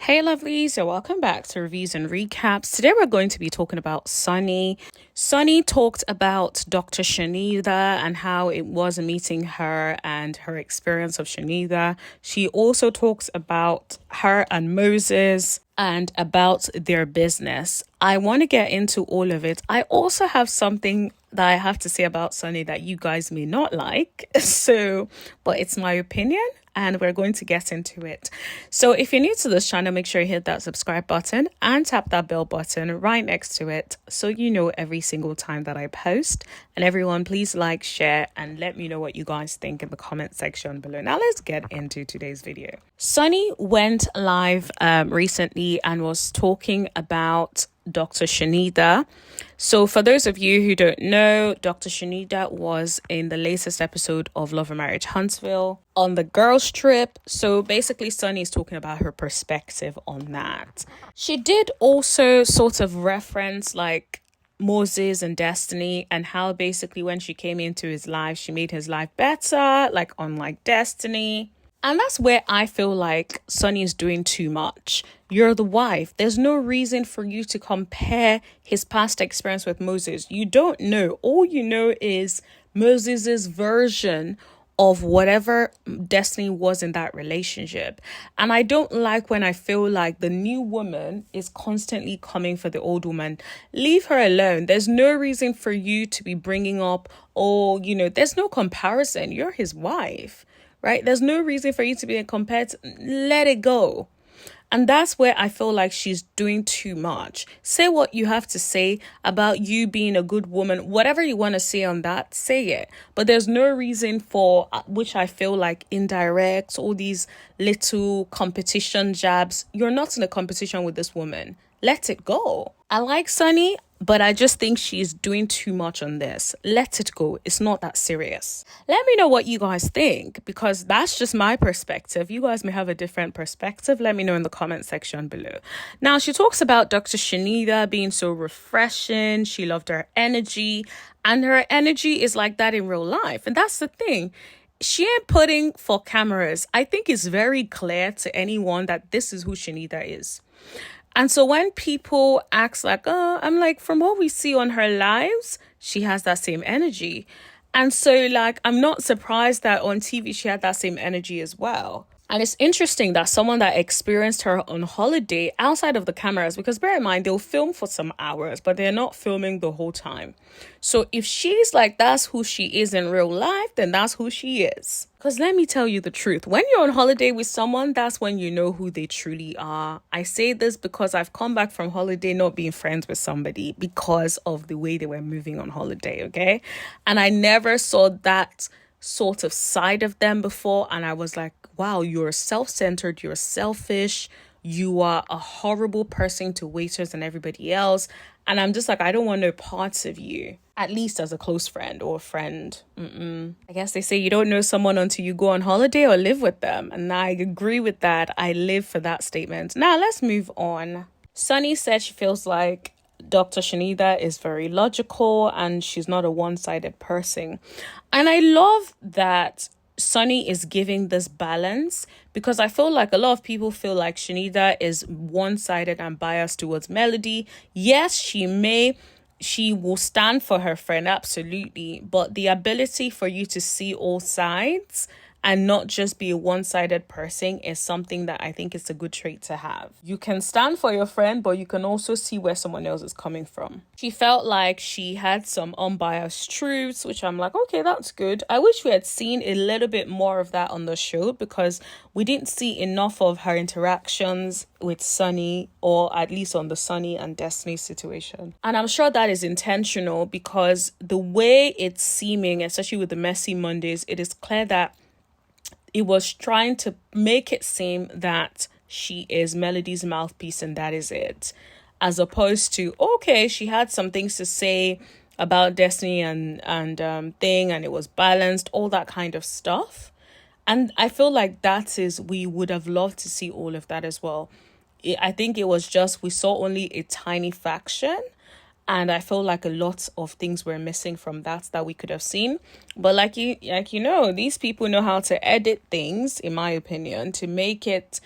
Hey lovelies, so welcome back to Reviews and Recaps. Today we're going to be talking about Sunni. Sunni talked about Dr. Shena and how it was meeting her and her experience of Shena. She also talks about her and Moses and about their business. I want to get into all of it. I also have something that I have to say about Sunni that you guys may not like. But it's my opinion and we're going to get into it. So if you're new to this channel, make sure you hit that subscribe button and tap that bell button right next to it so you know every single time that I post. And everyone, please like, share, and let me know what you guys think in the comment section below. Now let's get into today's video. Sunni went live recently and was talking about Dr. Shena. So for those of you who don't know, Dr. Shena was in the latest episode of Love and Marriage Huntsville on the girls trip. So basically Sunni is talking about her perspective on that. She did also sort of reference like Moses and Destiny and how basically when she came into his life, she made his life better, like unlike Destiny. And that's where I feel like Sunni is doing too much. You're the wife. There's no reason for you to compare his past experience with Moses. You don't know. All you know is Moses's version of whatever Destiny was in that relationship. And I don't like when I feel like the new woman is constantly coming for the old woman. Leave her alone. There's no reason for you to be bringing up, there's no comparison. You're his wife. Right? There's no reason for you to be compared. Let it go. And that's where I feel like she's doing too much. Say what you have to say about you being a good woman. Whatever you want to say on that, say it. But there's no reason for, which I feel like indirect, all these little competition jabs. You're not in a competition with this woman. Let it go. I like Sunni, but I just think she's doing too much on this. Let it go. It's not that serious. Let me know what you guys think, because that's just my perspective. You guys may have a different perspective. Let me know in the comment section below. Now, she talks about Dr. Shena being so refreshing. She loved her energy, and her energy is like that in real life. And that's the thing. She ain't putting for cameras. I think it's very clear to anyone that this is who Shena is. And so when people ask like, I'm like, from what we see on her lives, she has that same energy. And so like, I'm not surprised that on TV, she had that same energy as well. And it's interesting that someone that experienced her on holiday outside of the cameras, because bear in mind, they'll film for some hours, but they're not filming the whole time. So if she's like, that's who she is in real life, then that's who she is. Because let me tell you the truth. When you're on holiday with someone, that's when you know who they truly are. I say this because I've come back from holiday not being friends with somebody because of the way they were moving on holiday, okay? And I never saw that sort of side of them before, and I was like, wow, you're self-centered, you're selfish, you are a horrible person to waiters and everybody else. And I'm just like, I don't want no parts of you, at least as a close friend or a friend. I guess they say you don't know someone until you go on holiday or live with them, and I agree with that. I live for that statement. Now let's move on. Sunni said she feels like Dr. Shena is very logical and she's not a one-sided person. And I love that Sunni is giving this balance, because I feel like a lot of people feel like Shena is one-sided and biased towards Melody. Yes, she will stand for her friend, absolutely. But the ability for you to see all sides and not just be a one-sided person is something that I think is a good trait to have. You can stand for your friend, but you can also see where someone else is coming from. She felt like she had some unbiased truths, which I'm like, okay, that's good. I wish we had seen a little bit more of that on the show, because we didn't see enough of her interactions with Sunni, or at least on the Sunni and Destiny situation. And I'm sure that is intentional, because the way it's seeming, especially with the Messy Mondays, it is clear that it was trying to make it seem that she is Melody's mouthpiece and that is it. As opposed to, okay, she had some things to say about Destiny and thing, and it was balanced, all that kind of stuff. And I feel like we would have loved to see all of that as well. I think it was just, we saw only a tiny fraction. And I feel like a lot of things were missing from that we could have seen. But like these people know how to edit things, in my opinion, to make it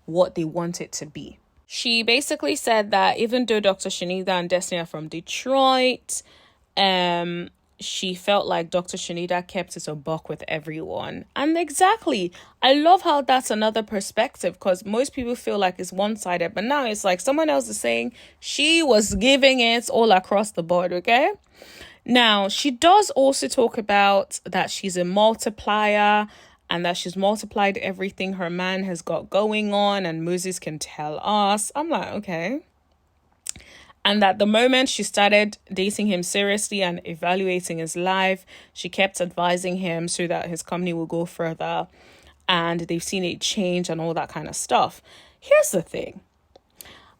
what they want it to be. She basically said that even though Dr. Shanida and Destiny are from Detroit, she felt like Dr. Shanida kept it a buck with everyone. And exactly, I love how that's another perspective, because most people feel like it's one-sided, but now it's like someone else is saying she was giving it all across the board, okay? Now, she does also talk about that she's a multiplier and that she's multiplied everything her man has got going on, and Moses can tell us. I'm like, okay. And that the moment she started dating him seriously and evaluating his life, she kept advising him so that his company will go further, and they've seen it change and all that kind of stuff. Here's the thing.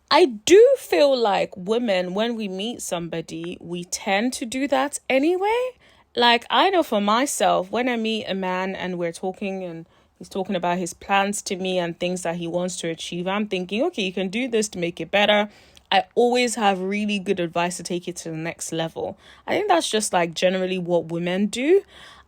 I do feel like women, when we meet somebody, we tend to do that anyway. Like, I know for myself, when I meet a man and we're talking and he's talking about his plans to me and things that he wants to achieve, I'm thinking, okay, you can do this to make it better. I always have really good advice to take it to the next level. I think that's just like generally what women do.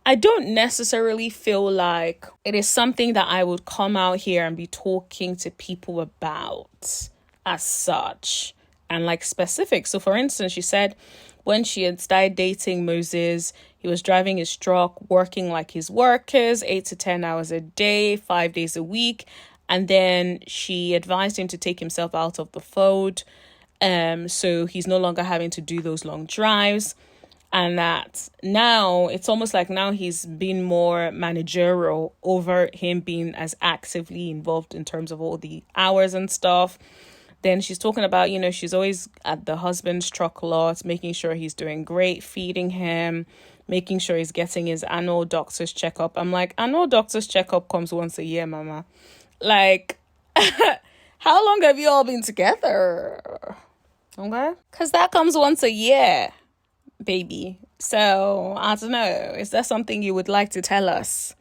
I don't necessarily feel like it is something that I would come out here and be talking to people about as such, and like specific. So for instance, she said when she had started dating Moses, he was driving his truck, working like his workers, 8 to 10 hours a day, 5 days a week. And then she advised him to take himself out of the fold. So he's no longer having to do those long drives. And that now it's almost like now he's been more managerial over him being as actively involved in terms of all the hours and stuff. Then she's talking about, she's always at the husband's truck lot, making sure he's doing great, feeding him, making sure he's getting his annual doctor's checkup. I'm like, annual doctor's checkup comes once a year, mama. Like, how long have you all been together? Okay? Because that comes once a year, baby. So, I don't know. Is that something you would like to tell us?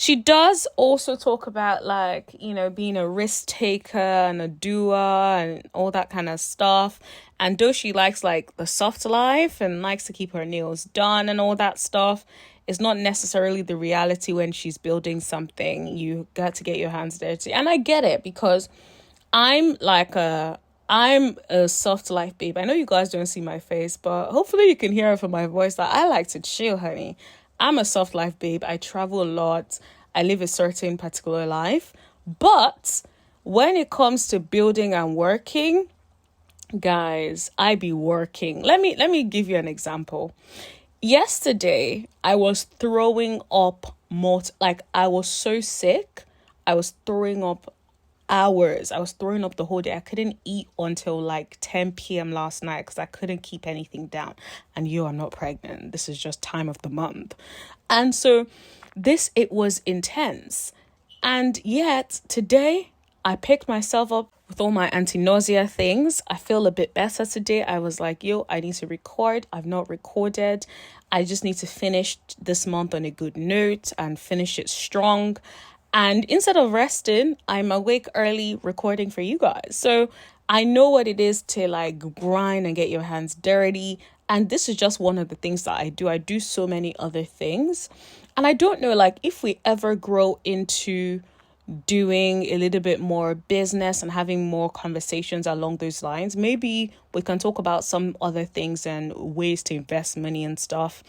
She does also talk about like, being a risk taker and a doer and all that kind of stuff. And though she likes like the soft life and likes to keep her nails done and all that stuff, it's not necessarily the reality when she's building something. You got to get your hands dirty. And I get it, because I'm a soft life babe. I know you guys don't see my face, but hopefully you can hear it from my voice that I like to chill, honey. I'm a soft life babe. I travel a lot. I live a certain particular life. But when it comes to building and working, guys, I be working. Let me give you an example. Yesterday, I was throwing up I was so sick. I was throwing up hours. I was throwing up the whole day. I couldn't eat until like 10 p.m. last night because I couldn't keep anything down. And I'm not pregnant. This is just time of the month. And so it was intense. And yet today I picked myself up with all my anti-nausea things. I feel a bit better today. I was like, I need to record. I've not recorded. I just need to finish this month on a good note and finish it strong. And instead of resting, I'm awake early recording for you guys. So I know what it is to like grind and get your hands dirty. And this is just one of the things that I do. I do so many other things. And I don't know, like, if we ever grow into doing a little bit more business and having more conversations along those lines, maybe we can talk about some other things and ways to invest money and stuff.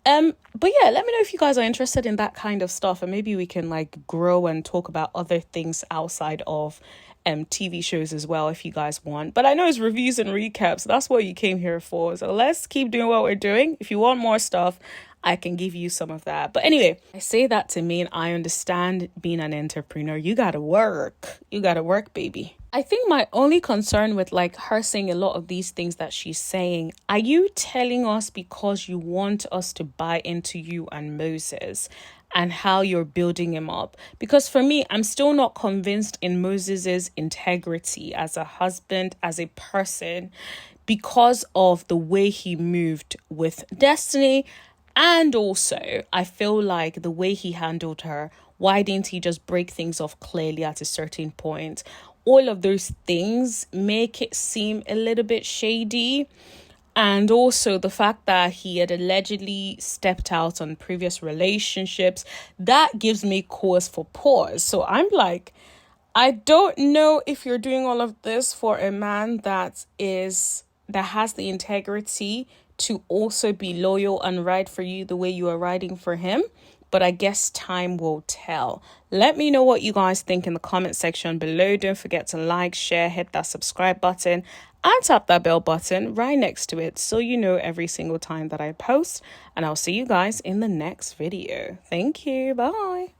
But yeah, let me know if you guys are interested in that kind of stuff, and maybe we can like grow and talk about other things outside of TV shows as well if you guys want. But I know it's reviews and recaps. So that's what you came here for. So let's keep doing what we're doing. If you want more stuff, I can give you some of that. But anyway, I say that to mean I understand being an entrepreneur. You gotta work. You gotta work, baby. I think my only concern with like her saying a lot of these things that she's saying, are you telling us because you want us to buy into you and Moses and how you're building him up? Because for me, I'm still not convinced in Moses's integrity as a husband, as a person, because of the way he moved with Destiny. And also, I feel like the way he handled her, why didn't he just break things off clearly at a certain point? All of those things make it seem a little bit shady. And also the fact that he had allegedly stepped out on previous relationships, that gives me cause for pause. So I'm like, I don't know if you're doing all of this for a man that has the integrity to also be loyal and ride for you the way you are riding for him. But I guess time will tell. Let me know what you guys think in the comment section below. Don't forget to like, share, hit that subscribe button, and tap that bell button right next to it so you know every single time that I post. And I'll see you guys in the next video. Thank you. Bye.